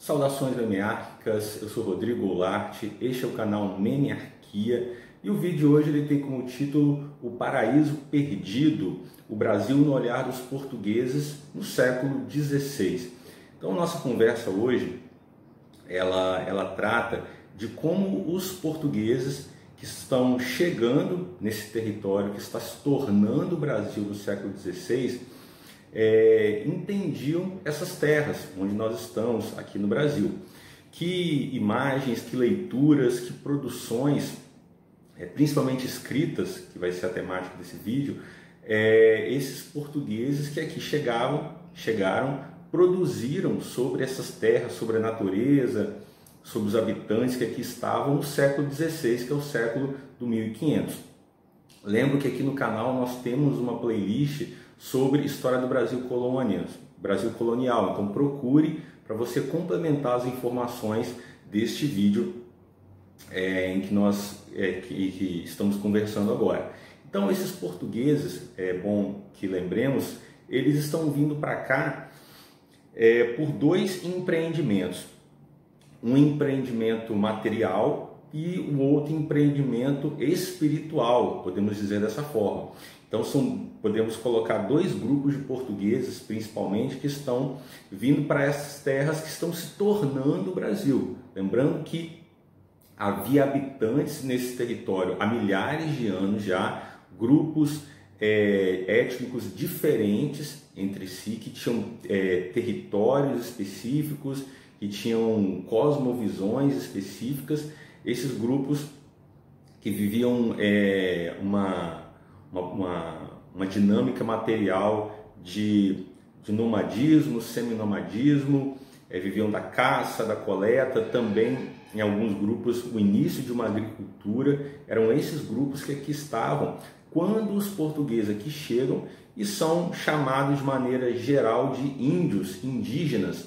Saudações memiárquicas, eu sou Rodrigo Goulart, este é o canal Memiarquia e o vídeo de hoje ele tem como título O Paraíso Perdido, o Brasil no olhar dos portugueses no século XVI. Então a nossa conversa hoje, ela trata de como os portugueses que estão chegando nesse território, que está se tornando o Brasil no século XVI, entendiam essas terras onde nós estamos aqui no Brasil. Que imagens, que leituras, que produções, principalmente escritas, que vai ser a temática desse vídeo, esses portugueses que aqui chegaram, produziram sobre essas terras, sobre a natureza, sobre os habitantes que aqui estavam no século XVI, que é o século do 1500. Lembro que aqui no canal nós temos uma playlist sobre história do Brasil colonial, então procure para você complementar as informações deste vídeo em que nós que estamos conversando agora. Então esses portugueses, é bom que lembremos, eles estão vindo para cá por dois empreendimentos. Um empreendimento material e o outro empreendimento espiritual, podemos dizer dessa forma. Então podemos colocar dois grupos de portugueses, principalmente, que estão vindo para essas terras que estão se tornando o Brasil. Lembrando que havia habitantes nesse território há milhares de anos já, grupos étnicos diferentes entre si, que tinham territórios específicos, que tinham cosmovisões específicas. Esses grupos que viviam uma dinâmica material de nomadismo, seminomadismo, viviam da caça, da coleta, também em alguns grupos o início de uma agricultura. Eram esses grupos que aqui estavam quando os portugueses aqui chegam e são chamados de maneira geral de índios, indígenas,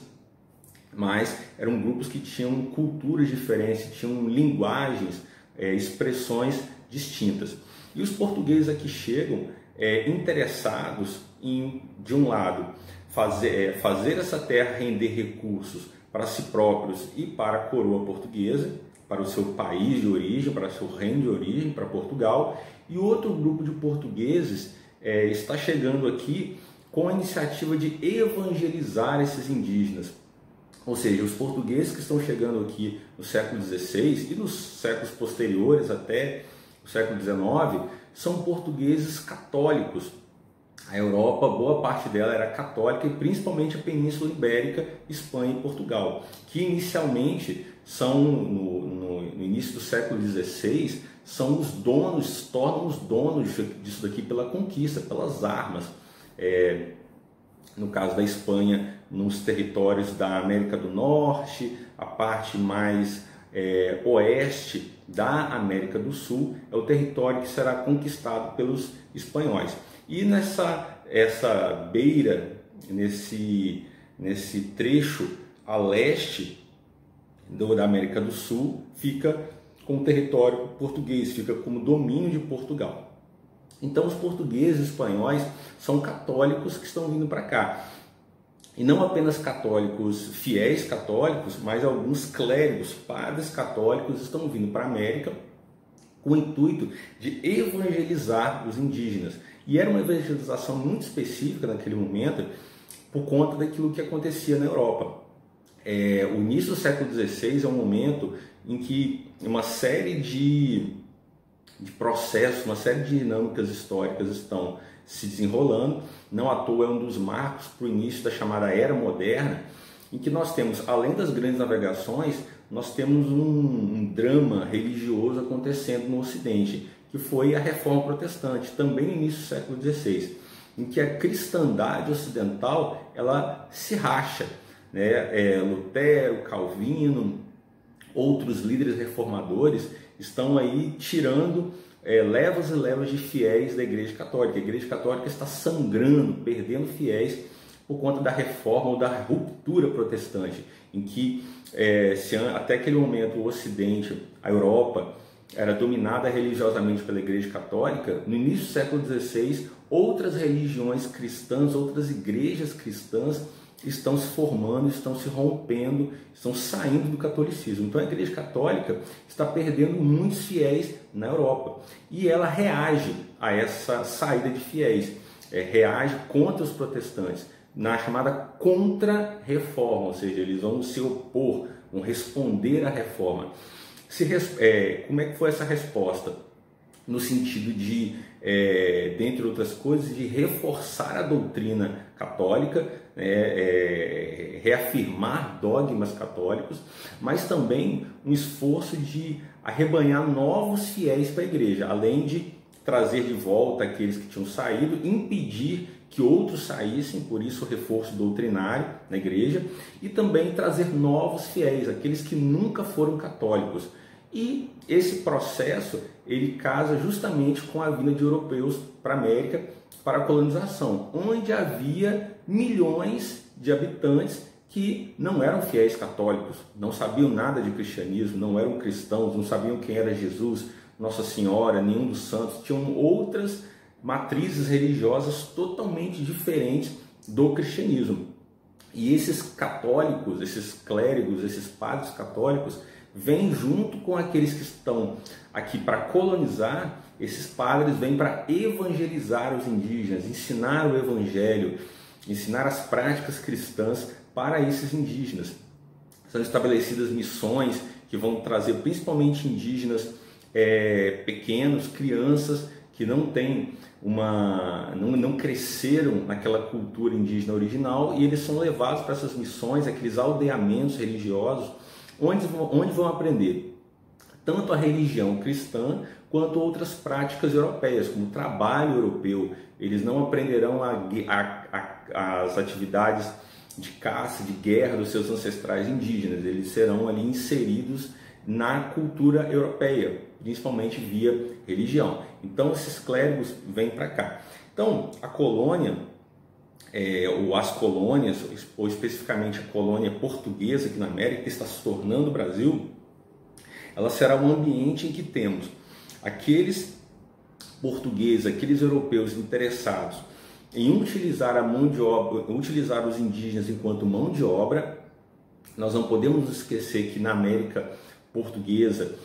mas eram grupos que tinham culturas diferentes, tinham linguagens, expressões distintas. E os portugueses aqui chegam interessados em, de um lado, fazer essa terra render recursos para si próprios e para a coroa portuguesa, para o seu país de origem, para o seu reino de origem, para Portugal. E outro grupo de portugueses está chegando aqui com a iniciativa de evangelizar esses indígenas. Ou seja, os portugueses que estão chegando aqui no século XVI e nos séculos posteriores até o século XIX são portugueses católicos. A Europa, boa parte dela era católica, e principalmente a Península Ibérica, Espanha e Portugal, que inicialmente são, no início do século XVI, são os donos, se tornam os donos disso daqui pela conquista, pelas armas. No caso da Espanha, nos territórios da América do Norte, a parte mais oeste da América do Sul é o território que será conquistado pelos espanhóis. E essa beira, nesse trecho a leste da América do Sul, fica com o território português, fica como domínio de Portugal. Então os portugueses e espanhóis são católicos que estão vindo para cá. E não apenas católicos, fiéis católicos, mas alguns clérigos, padres católicos estão vindo para a América com o intuito de evangelizar os indígenas. E era uma evangelização muito específica naquele momento por conta daquilo que acontecia na Europa. O início do século XVI é um momento em que uma série de processos, uma série de dinâmicas históricas estão se desenrolando. Não à toa é um dos marcos para o início da chamada Era Moderna, em que nós temos, além das grandes navegações, nós temos um drama religioso acontecendo no Ocidente, que foi a Reforma Protestante, também no início do século XVI, em que a cristandade ocidental ela se racha, né? Lutero, Calvino, outros líderes reformadores estão aí tirando levas e levas de fiéis da Igreja Católica. A Igreja Católica está sangrando, perdendo fiéis por conta da reforma ou da ruptura protestante, em que até aquele momento o Ocidente, a Europa, era dominada religiosamente pela Igreja Católica. No início do século XVI, outras religiões cristãs, outras igrejas cristãs estão se formando, estão se rompendo, estão saindo do catolicismo. Então a Igreja Católica está perdendo muitos fiéis na Europa e ela reage a essa saída de fiéis, reage contra os protestantes na chamada contra-reforma, ou seja, eles vão se opor, vão responder à reforma. Como é que foi essa resposta? No sentido de, dentre outras coisas, de reforçar a doutrina católica, reafirmar dogmas católicos, mas também um esforço de arrebanhar novos fiéis para a igreja, além de trazer de volta aqueles que tinham saído, impedir que outros saíssem, por isso o reforço doutrinário na igreja, e também trazer novos fiéis, aqueles que nunca foram católicos. E esse processo, ele casa justamente com a vinda de europeus para a América, para a colonização, onde havia milhões de habitantes que não eram fiéis católicos, não sabiam nada de cristianismo, não eram cristãos, não sabiam quem era Jesus, Nossa Senhora, nenhum dos santos, tinham outras matrizes religiosas totalmente diferentes do cristianismo. E esses católicos, esses clérigos, esses padres católicos, vêm junto com aqueles que estão aqui para colonizar. Esses padres vêm para evangelizar os indígenas, ensinar o evangelho, ensinar as práticas cristãs para esses indígenas. São estabelecidas missões que vão trazer principalmente indígenas pequenos, crianças que não têm não cresceram naquela cultura indígena original, e eles são levados para essas missões, aqueles aldeamentos religiosos, onde vão aprender tanto a religião cristã quanto outras práticas europeias, como o trabalho europeu. Eles não aprenderão as atividades de caça, de guerra dos seus ancestrais indígenas. Eles serão ali inseridos na cultura europeia, principalmente via religião. Então esses clérigos vêm para cá. Então a colônia, ou as colônias, ou especificamente a colônia portuguesa aqui na América, que está se tornando o Brasil, ela será um ambiente em que temos aqueles portugueses, aqueles europeus interessados em utilizar a mão de obra, utilizar os indígenas enquanto mão de obra. Nós não podemos esquecer que na América portuguesa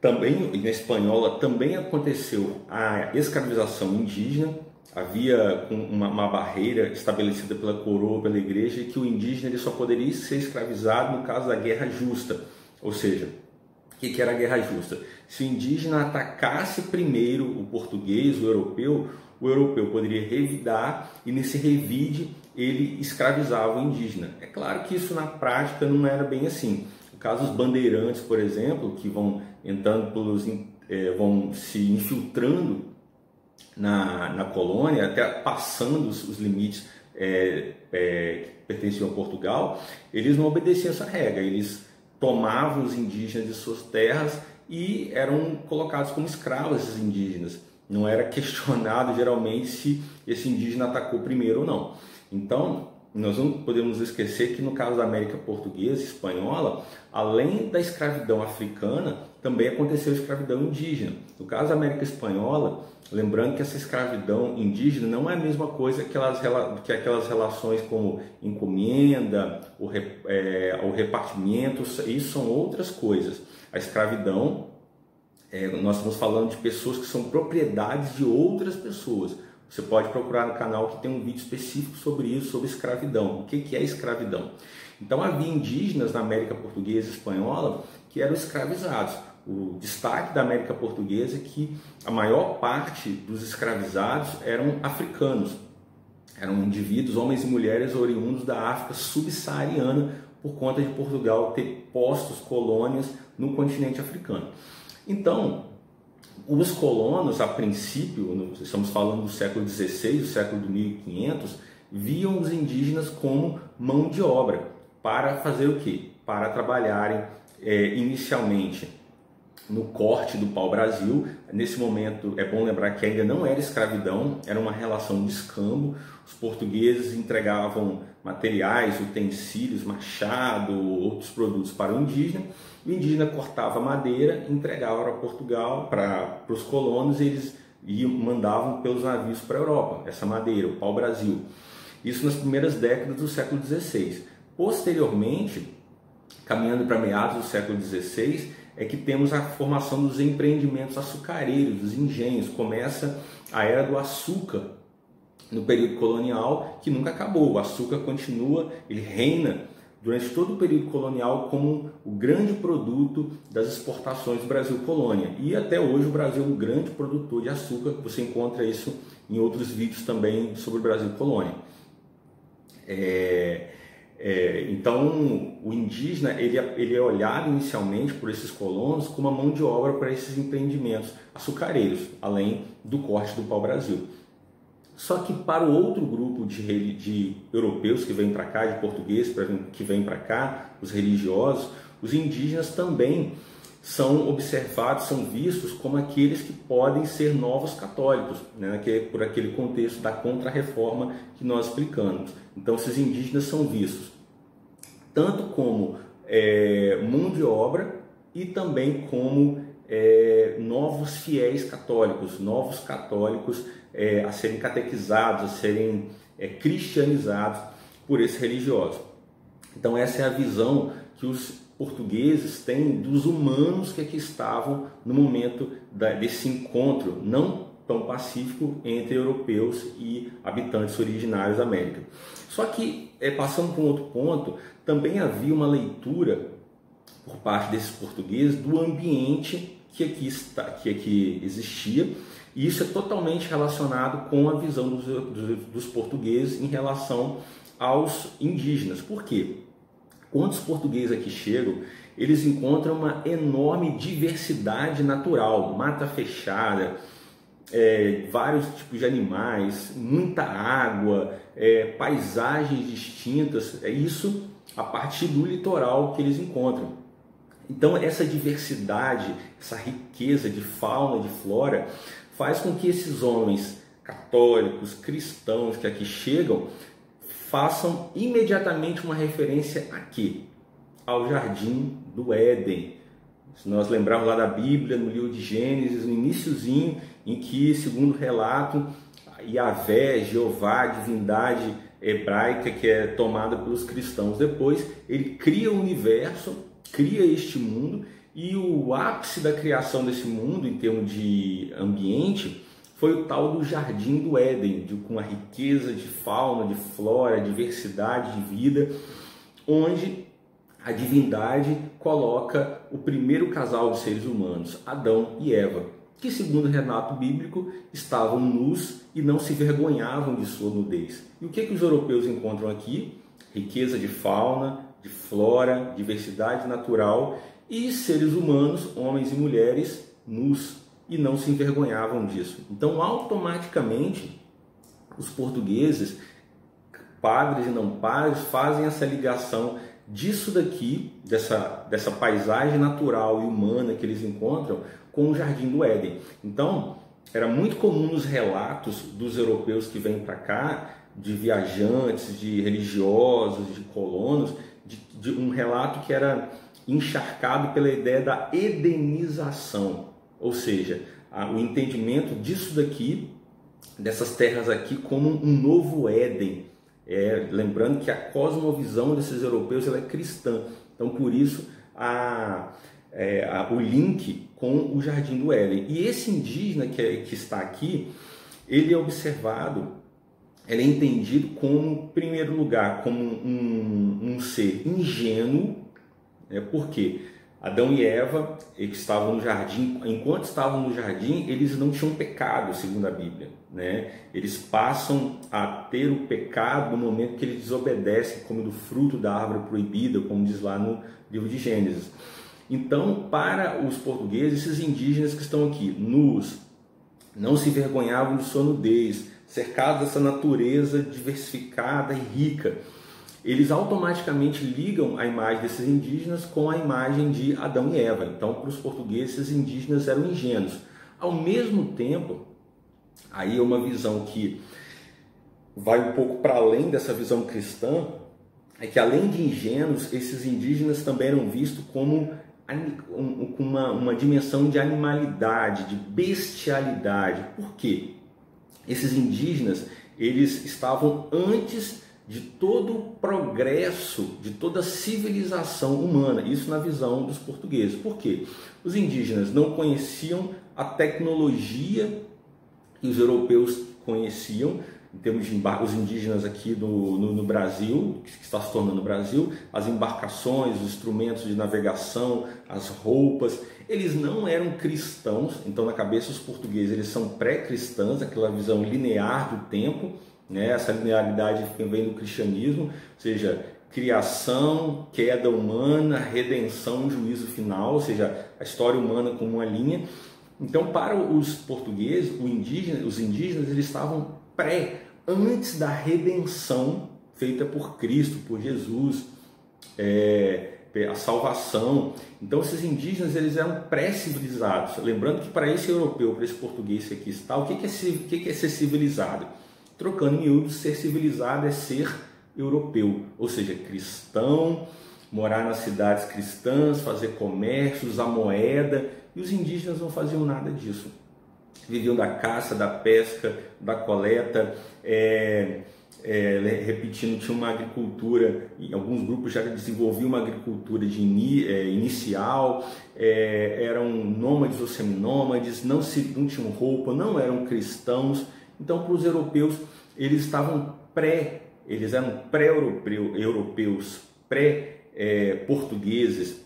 também, e na espanhola, também aconteceu a escravização indígena. Havia uma barreira estabelecida pela coroa, pela igreja, que o indígena ele só poderia ser escravizado no caso da guerra justa. Ou seja, o que era a guerra justa? Se o indígena atacasse primeiro o português, o europeu poderia revidar, e nesse revide ele escravizava o indígena. É claro que isso na prática não era bem assim. No caso dos bandeirantes, por exemplo, que vão entrando vão se infiltrando na colônia, até passando os limites que pertenciam a Portugal, eles não obedeciam essa regra. Eles tomavam os indígenas de suas terras e eram colocados como escravos esses indígenas. Não era questionado geralmente se esse indígena atacou primeiro ou não. Então, nós não podemos esquecer que no caso da América portuguesa e espanhola, além da escravidão africana, também aconteceu a escravidão indígena. No caso da América espanhola, lembrando que essa escravidão indígena não é a mesma coisa que aquelas relações como encomenda, o repartimento, isso são outras coisas. A escravidão, nós estamos falando de pessoas que são propriedades de outras pessoas. Você pode procurar no canal que tem um vídeo específico sobre isso, sobre escravidão. O que é escravidão? Então havia indígenas na América portuguesa e espanhola que eram escravizados. O destaque da América portuguesa é que a maior parte dos escravizados eram africanos. Eram indivíduos, homens e mulheres oriundos da África subsaariana, por conta de Portugal ter postos, colônias no continente africano. Então, os colonos, a princípio, estamos falando do século XVI, do século de 1500, viam os indígenas como mão de obra para fazer o quê? Para trabalharem inicialmente no corte do pau-brasil. Nesse momento é bom lembrar que ainda não era escravidão, era uma relação de escambo. Os portugueses entregavam materiais, utensílios, machado, outros produtos para o indígena. O indígena cortava madeira, entregava para Portugal, para os colonos, e eles mandavam pelos navios para a Europa, essa madeira, o pau-brasil. Isso nas primeiras décadas do século XVI. Posteriormente, caminhando para meados do século XVI, é que temos a formação dos empreendimentos açucareiros, dos engenhos. Começa a era do açúcar no período colonial, que nunca acabou. O açúcar continua, ele reina durante todo o período colonial como o grande produto das exportações do Brasil colônia. E até hoje o Brasil é um grande produtor de açúcar. Você encontra isso em outros vídeos também sobre o Brasil colônia. Então, o indígena ele é olhado inicialmente por esses colonos como uma mão de obra para esses empreendimentos açucareiros, além do corte do pau-brasil. Só que para o outro grupo de europeus que vêm para cá, de portugueses que vêm para cá, os religiosos, os indígenas também são observados, são vistos como aqueles que podem ser novos católicos, né? Que é por aquele contexto da contra-reforma que nós explicamos. Então, esses indígenas são vistos tanto como mão de obra e também como novos fiéis católicos, novos católicos a serem catequizados, a serem cristianizados por esses religiosos. Então, essa é a visão que os portugueses têm dos humanos que aqui estavam no momento desse encontro não tão pacífico entre europeus e habitantes originários da América. Só que, passando para um outro ponto, também havia uma leitura por parte desses portugueses do ambiente que aqui existia, e isso é totalmente relacionado com a visão dos portugueses em relação aos indígenas. Por quê? Quando os portugueses aqui chegam, eles encontram uma enorme diversidade natural, mata fechada, vários tipos de animais, muita água, paisagens distintas, isso a partir do litoral que eles encontram. Então essa diversidade, essa riqueza de fauna, de flora, faz com que esses homens católicos, cristãos que aqui chegam, façam imediatamente uma referência aqui, ao Jardim do Éden. Se nós lembrarmos lá da Bíblia, no livro de Gênesis, no iniciozinho, em que, segundo o relato, Yahvé, Jeová, a divindade hebraica que é tomada pelos cristãos, depois ele cria o universo, cria este mundo, e o ápice da criação desse mundo, em termos de ambiente, foi o tal do Jardim do Éden, com a riqueza de fauna, de flora, diversidade de vida, onde a divindade coloca o primeiro casal de seres humanos, Adão e Eva, que, segundo o relato bíblico, estavam nus e não se vergonhavam de sua nudez. E o que os europeus encontram aqui? Riqueza de fauna, de flora, diversidade natural e seres humanos, homens e mulheres, nus, e não se envergonhavam disso. Então, automaticamente, os portugueses, padres e não padres, fazem essa ligação disso daqui, dessa paisagem natural e humana que eles encontram, com o Jardim do Éden. Então, era muito comum nos relatos dos europeus que vêm para cá, de viajantes, de religiosos, de colonos, de um relato que era encharcado pela ideia da edenização, ou seja, o entendimento disso daqui, dessas terras aqui, como um novo Éden. Lembrando que a cosmovisão desses europeus ela é cristã, então por isso o link com o Jardim do Éden. E esse indígena que está aqui, ele é observado, ele é entendido como, em primeiro lugar, como um ser ingênuo. Por quê? Adão e Eva, eles estavam no jardim, enquanto estavam no jardim, eles não tinham pecado, segundo a Bíblia, né? Eles passam a ter o pecado no momento que eles desobedecem, como do fruto da árvore proibida, como diz lá no livro de Gênesis. Então, para os portugueses, esses indígenas que estão aqui, nus, não se envergonhavam de sua nudez, cercados dessa natureza diversificada e rica, eles automaticamente ligam a imagem desses indígenas com a imagem de Adão e Eva. Então, para os portugueses, esses indígenas eram ingênuos. Ao mesmo tempo, aí é uma visão que vai um pouco para além dessa visão cristã, é que além de ingênuos, esses indígenas também eram vistos como uma dimensão de animalidade, de bestialidade. Por quê? Esses indígenas, eles estavam antes de todo o progresso, de toda a civilização humana, isso na visão dos portugueses. Por quê? Os indígenas não conheciam a tecnologia que os europeus conheciam, em termos de os indígenas aqui no Brasil, que está se tornando o Brasil, as embarcações, os instrumentos de navegação, as roupas, eles não eram cristãos. Então na cabeça dos portugueses eles são pré-cristãos, aquela visão linear do tempo, né? Essa linearidade vem do cristianismo, ou seja, criação, queda humana, redenção, juízo final, ou seja, a história humana como uma linha. Então para os portugueses, os indígenas, eles estavam antes da redenção feita por Cristo, por Jesus, a salvação. Então esses indígenas eles eram pré-civilizados. Lembrando que para esse europeu, para esse português que aqui está, o que é ser civilizado? Trocando em miúdos, ser civilizado é ser europeu, ou seja, cristão, morar nas cidades cristãs, fazer comércio, usar moeda. E os indígenas não faziam nada disso. Viviam da caça, da pesca, da coleta, repetindo, tinha uma agricultura, em alguns grupos já desenvolviam uma agricultura inicial, eram nômades ou seminômades, não tinham roupa, não eram cristãos. Então para os europeus, eles eram pré-europeus, pré-portugueses.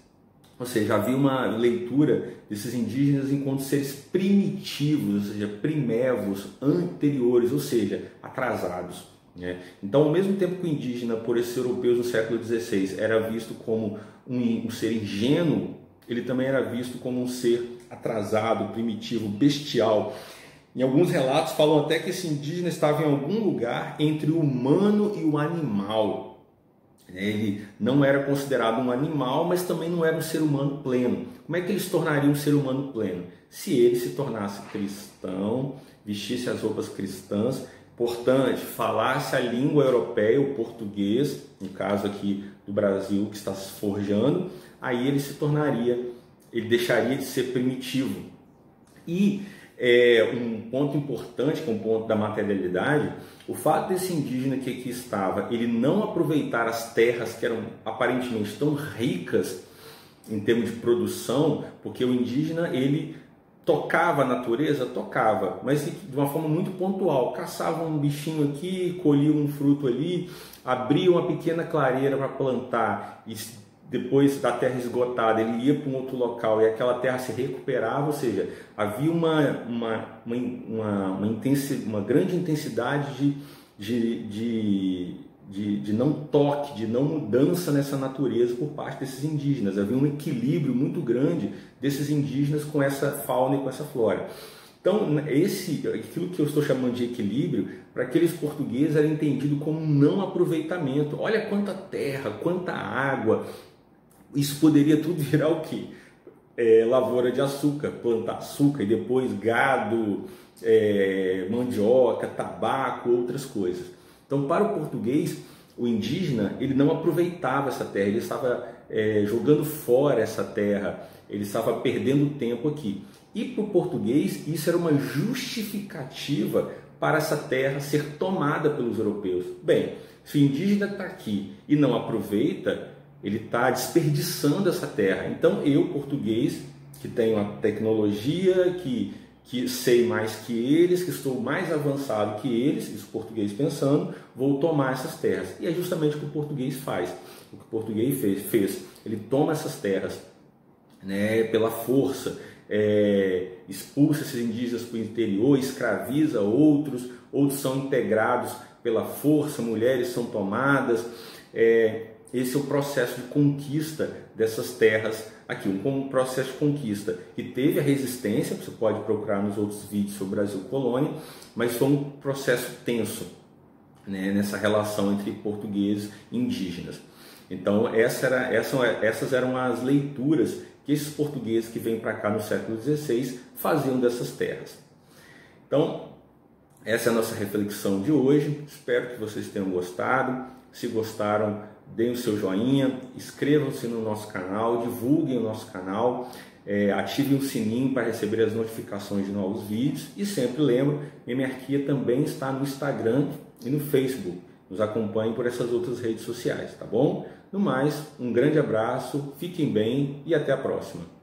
Ou seja, havia uma leitura desses indígenas enquanto seres primitivos, ou seja, primevos, anteriores, ou seja, atrasados, né? Então, ao mesmo tempo que o indígena, por esses europeus no século XVI, era visto como um ser ingênuo, ele também era visto como um ser atrasado, primitivo, bestial. Em alguns relatos falam até que esse indígena estava em algum lugar entre o humano e o animal. Ele não era considerado um animal, mas também não era um ser humano pleno. Como é que ele se tornaria um ser humano pleno? Se ele se tornasse cristão, vestisse as roupas cristãs, importante, falasse a língua europeia, o português, no caso aqui do Brasil, que está se forjando, aí ele deixaria de ser primitivo. E um ponto importante, que é um ponto da materialidade, o fato desse indígena que aqui estava, ele não aproveitar as terras que eram aparentemente tão ricas em termos de produção, porque o indígena, ele tocava a natureza, mas de uma forma muito pontual, caçava um bichinho aqui, colhia um fruto ali, abria uma pequena clareira para plantar, e depois da terra esgotada ele ia para um outro local e aquela terra se recuperava, ou seja, havia uma grande intensidade de não toque, de não mudança nessa natureza por parte desses indígenas. Havia um equilíbrio muito grande desses indígenas com essa fauna e com essa flora. Então, aquilo que eu estou chamando de equilíbrio, para aqueles portugueses era entendido como um não aproveitamento. Olha quanta terra, quanta água. Isso poderia tudo virar o quê? Lavoura de açúcar, plantar açúcar e depois gado, mandioca, tabaco, outras coisas. Então, para o português, o indígena, ele não aproveitava essa terra, ele estava jogando fora essa terra, ele estava perdendo tempo aqui. E para o português, isso era uma justificativa para essa terra ser tomada pelos europeus. Bem, se o indígena está aqui e não aproveita, ele está desperdiçando essa terra. Então eu, português, que tenho a tecnologia, que sei mais que eles, que estou mais avançado que eles, isso português pensando, vou tomar essas terras. E é justamente o que o português faz. O que o português fez. Ele toma essas terras, né, pela força, expulsa esses indígenas para o interior, escraviza outros são integrados pela força, mulheres são tomadas. Esse é o processo de conquista dessas terras aqui, um processo de conquista que teve a resistência, você pode procurar nos outros vídeos sobre o Brasil Colônia, mas foi um processo tenso, né, nessa relação entre portugueses e indígenas. Então essas eram as leituras que esses portugueses que vêm para cá no século XVI faziam dessas terras. Então essa é a nossa reflexão de hoje, espero que vocês tenham gostado. Se gostaram, deem o seu joinha, inscrevam-se no nosso canal, divulguem o nosso canal. ative o sininho para receber as notificações de novos vídeos e sempre lembro, Memerquia também está no Instagram e no Facebook. Nos acompanhe por essas outras redes sociais, tá bom? No mais, um grande abraço, fiquem bem e até a próxima.